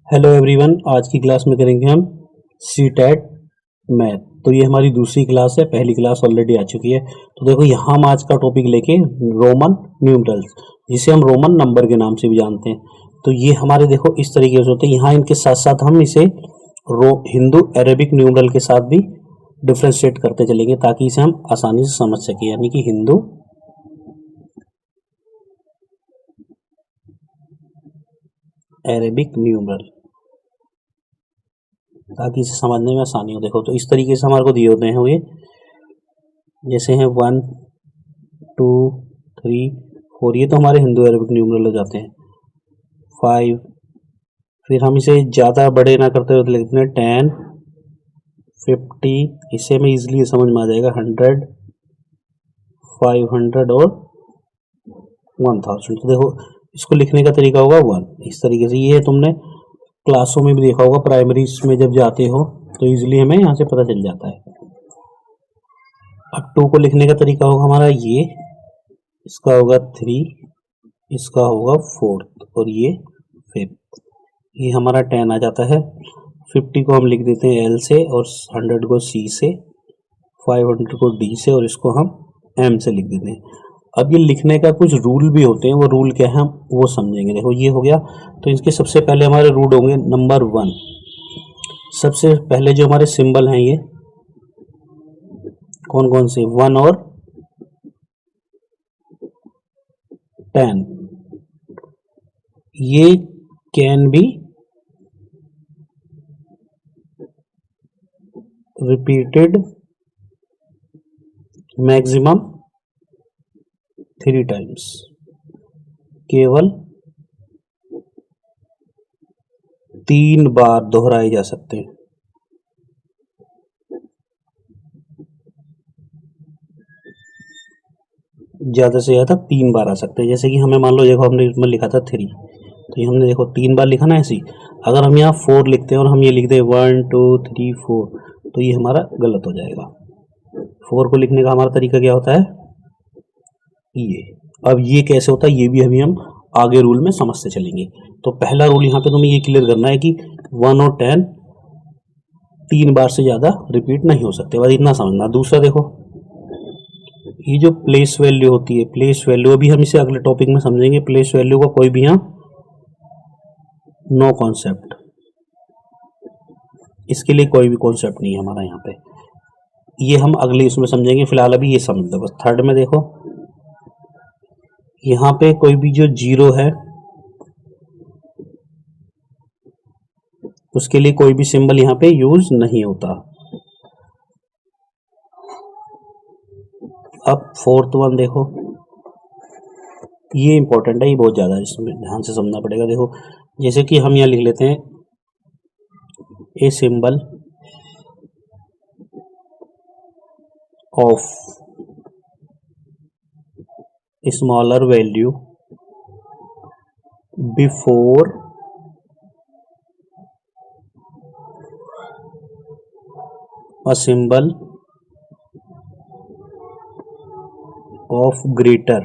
Hello everyone, आज की class में करेंगे हम सी टेट मैथ। तो ये हमारी दूसरी क्लास है, पहली क्लास ऑलरेडी आ चुकी है। तो देखो यहाँ हम आज का टॉपिक लेके रोमन न्यूमरल्स, जिसे हम रोमन नंबर के नाम से भी जानते हैं। तो ये हमारे देखो इस तरीके से होते हैं। यहाँ इनके साथ साथ हम इसे हिंदू अरेबिक न्यूमरल के साथ भी डिफ्रेंशिएट करते चलेंगे, ताकि इसे हम आसानी से समझ सकें। यानी कि हिंदू अरेबिक न्यूमरल, ताकि इसे समझने में आसानी हो। देखो तो इस तरीके से हमारे को दिए होते हैं ये, जैसे हैं 1 2 3 4। ये तो हमारे हिंदू अरबिक न्यूमरल हो जाते हैं। 5, फिर हम इसे ज़्यादा बड़े ना करते हुए लिखते हैं 10 50। इसे में इजीली समझ में आ जाएगा 100 500 और 1000। तो देखो इसको लिखने का तरीका होगा 1 इस तरीके से। ये तुमने क्लासों में भी देखा होगा, प्राइमरी में जब जाते हो तो इजीली हमें यहाँ से पता चल जाता है। अब 2 को लिखने का तरीका होगा हमारा ये, इसका होगा 3, इसका होगा 4 और ये 5। ये हमारा 10 आ जाता है। 50 को हम लिख देते हैं एल से, और 100 को सी से, 500 को डी से, और इसको हम एम से लिख देते हैं। अब ये लिखने का कुछ रूल भी होते हैं, वो रूल क्या है हम वो समझेंगे। देखो ये हो गया। तो इसके सबसे पहले हमारे रूल होंगे नंबर 1। सबसे पहले जो हमारे सिंबल हैं ये कौन कौन से, 1 और 10। ये can be repeated maximum 3 times, केवल 3 बार दोहराए जा सकते हैं। ज़्यादा से ज़्यादा 3 बार आ सकते हैं। जैसे कि हमें मान लो, देखो हमने इसमें लिखा था 3, तो ये हमने देखो 3 बार लिखा ना ऐसे ही। अगर हम यहाँ 4 लिखते हैं और हम ये लिखते हैं 1 2 3 4, तो ये हमारा गलत हो जाएगा। 4 को लिखने का हमारा तरीका क्या होता है, ये। अब ये कैसे होता है ये भी अभी हम आगे रूल में समझते चलेंगे। तो पहला रूल यहाँ पे तुम्हें ये क्लियर करना है कि 1 और 10 3 बार से ज़्यादा रिपीट नहीं हो सकते, बस इतना समझना। दूसरा देखो, ये जो प्लेस वैल्यू होती है, प्लेस वैल्यू अभी हम इसे अगले टॉपिक में समझेंगे। प्लेस वैल्यू का कोई भी यहाँ नो कॉन्सेप्ट, इसके लिए कोई भी कॉन्सेप्ट नहीं है हमारा यहाँ पे। ये हम अगले इसमें समझेंगे, फिलहाल अभी ये समझ लो बस। थर्ड में देखो, यहाँ पे कोई भी जो जीरो है उसके लिए कोई भी सिंबल यहाँ पे यूज नहीं होता। अब फोर्थ वन देखो, ये इंपॉर्टेंट है, ये बहुत ज़्यादा इसमें ध्यान से समझना पड़ेगा। देखो जैसे कि हम यहाँ लिख लेते हैं a symbol of smaller value before a symbol of greater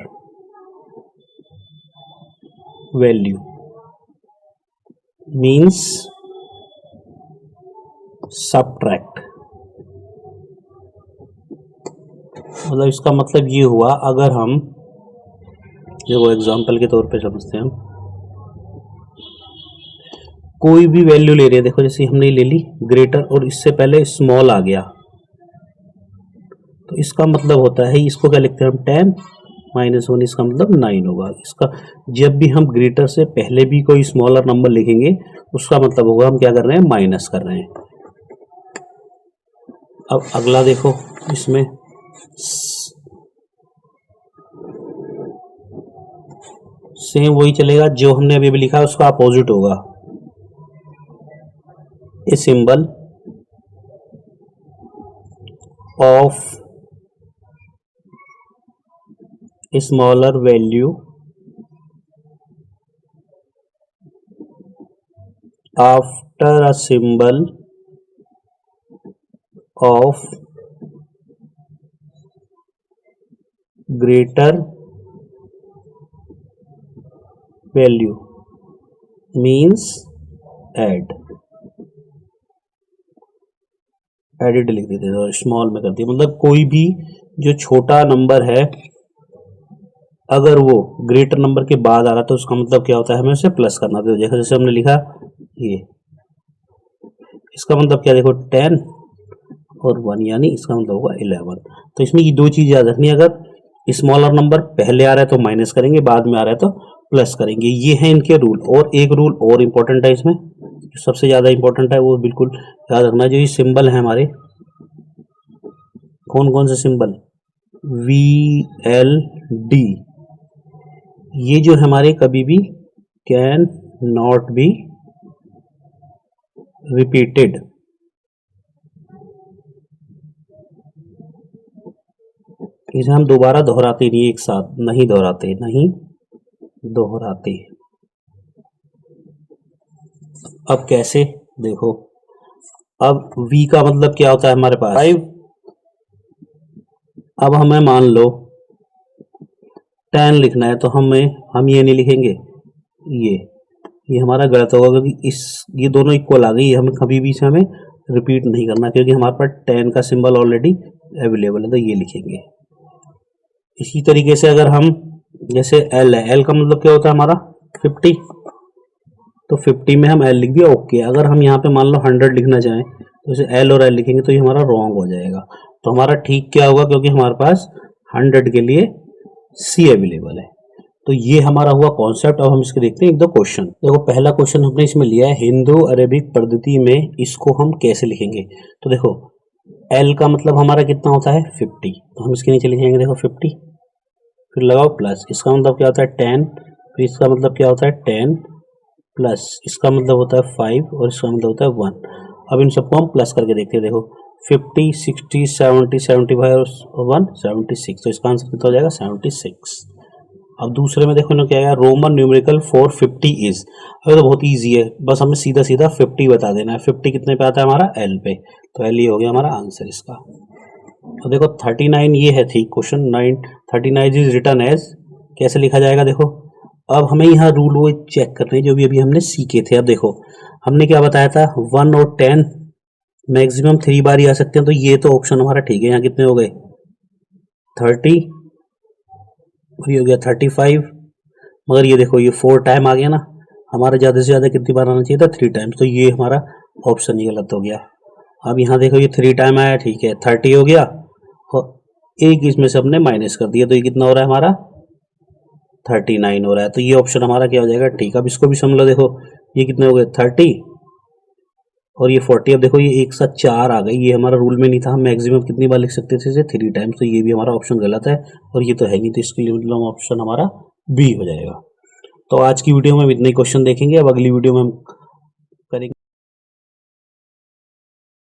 value means subtract। मतलब इसका मतलब ये हुआ, अगर हम जो एग्जांपल के तौर पे समझते हैं, हम कोई भी वैल्यू ले रहे हैं। देखो जैसे हमने ले ली ग्रेटर और इससे पहले स्मॉल आ गया, तो इसका मतलब होता है, इसको क्या लिखते हैं हम 10 -1, इसका मतलब 9 होगा इसका। जब भी हम ग्रेटर से पहले भी कोई स्मॉलर नंबर लिखेंगे, उसका मतलब होगा हम क्या कर रहे हैं, माइनस कर रहे हैं। अब अगला देखो, इसमें सेम वही चलेगा जो हमने अभी भी लिखा, उसका अपोजिट होगा। A symbol of smaller value after a symbol of greater value means edit लिख देते हैं, स्मॉल में कर दिया। मतलब कोई भी जो छोटा नंबर है अगर वो ग्रेटर नंबर के बाद आ रहा है तो उसका मतलब क्या होता है, हमें उसे प्लस करना। तो जैसे हमने लिखा ये, इसका मतलब क्या, देखो 10 और 1 यानी इसका मतलब होगा 11। तो इसमें ये दो चीज याद रखनी है, अगर स्मॉलर नंबर पहले आ रहा है तो माइनस करेंगे, बाद में आ रहा है तो प्लस करेंगे। ये है इनके रूल। और एक रूल और इम्पोर्टेंट है इसमें, जो सबसे ज्यादा इंपॉर्टेंट है वो बिल्कुल याद रखना। जो ये सिंबल है हमारे, कौन कौन से सिंबल, VLD, ये जो हमारे कभी भी कैन नॉट बी रिपीटेड। इसे हम दोबारा दोहराते नहीं, एक साथ नहीं दोहराते, अब कैसे, देखो अब V का मतलब क्या होता है हमारे पास 5। अब हमें मान लो 10 लिखना है तो हम ये नहीं लिखेंगे, ये हमारा गलत होगा, क्योंकि ये दोनों इक्वल आ गई, हमें कभी भी इसे हमें रिपीट नहीं करना, क्योंकि हमारे पास 10 का सिंबल ऑलरेडी अवेलेबल है, तो ये लिखेंगे। इसी तरीके से अगर हम, जैसे L है, L का मतलब क्या होता है हमारा 50, तो 50 में हम L लिख दिया, ओके। अगर हम यहाँ पे मान लो 100 लिखना चाहें तो इसे L और L लिखेंगे तो ये हमारा रॉन्ग हो जाएगा। तो हमारा ठीक क्या होगा, क्योंकि हमारे पास 100 के लिए C अवेलेबल है। तो ये हमारा हुआ कॉन्सेप्ट। अब हम इसके देखते हैं एक दो क्वेश्चन। देखो पहला क्वेश्चन हमने इसमें लिया है, हिंदू अरेबिक पद्धति में इसको हम कैसे लिखेंगे। तो देखो L का मतलब हमारा कितना होता है 50, तो हम इसके नीचे लिखेंगे देखो 50, फिर लगाओ प्लस, इसका मतलब क्या होता है 10, फिर इसका मतलब क्या होता है 10 प्लस, इसका मतलब होता है 5 और इसका मतलब होता है 1। अब इन सबको हम प्लस करके देखते हैं। देखो 50, 60, 70, 75 और 1 76, तो इसका आंसर कितना हो जाएगा 76। अब दूसरे में देखो ना क्या है, रोमन न्यूमेरिकल फॉर 50 इज। अरे तो बहुत इजी है, बस हमें सीधा सीधा 50 बता देना है। 50 कितने पे आता है हमारा L पे, तो L ये हो गया हमारा आंसर इसका। तो देखो 39 ये है, ठीक क्वेश्चन 9 39 इज रिटर्न एज, कैसे लिखा जाएगा। देखो अब हमें यहाँ रूल वो चेक करने हैं जो भी अभी हमने सीखे थे। अब देखो हमने क्या बताया था, 1 और 10 मैक्सिमम 3 बार ही आ सकते हैं, तो ये तो ऑप्शन हमारा ठीक है। यहाँ कितने हो गए 30 और ये हो गया 35, मगर ये देखो ये 4 टाइम आ गया ना, हमारा ज़्यादा से ज़्यादा कितनी बार आना चाहिए था 3 टाइम्स, तो ये हमारा ऑप्शन ही गलत हो गया। अब यहाँ देखो ये 3 टाइम आया, ठीक है 30 हो गया और एक इसमें से हमने माइनस कर दिया, तो ये कितना हो रहा है हमारा 39 हो रहा है। तो ये ऑप्शन हमारा क्या हो जाएगा ठीक। अब इसको भी समझ लो, देखो ये कितने हो गए 30 और ये 40। अब देखो ये एक साथ 4 आ गई, ये हमारा रूल में नहीं था, हम मैक्सिमम कितनी बार लिख सकते थे इसे 3 टाइम्स, तो ये भी हमारा ऑप्शन गलत है और ये तो है नहीं, तो इसके लिए मतलब ऑप्शन हमारा बी हो जाएगा। तो आज की वीडियो में हम इतने ही क्वेश्चन देखेंगे। अब अगली वीडियो में हम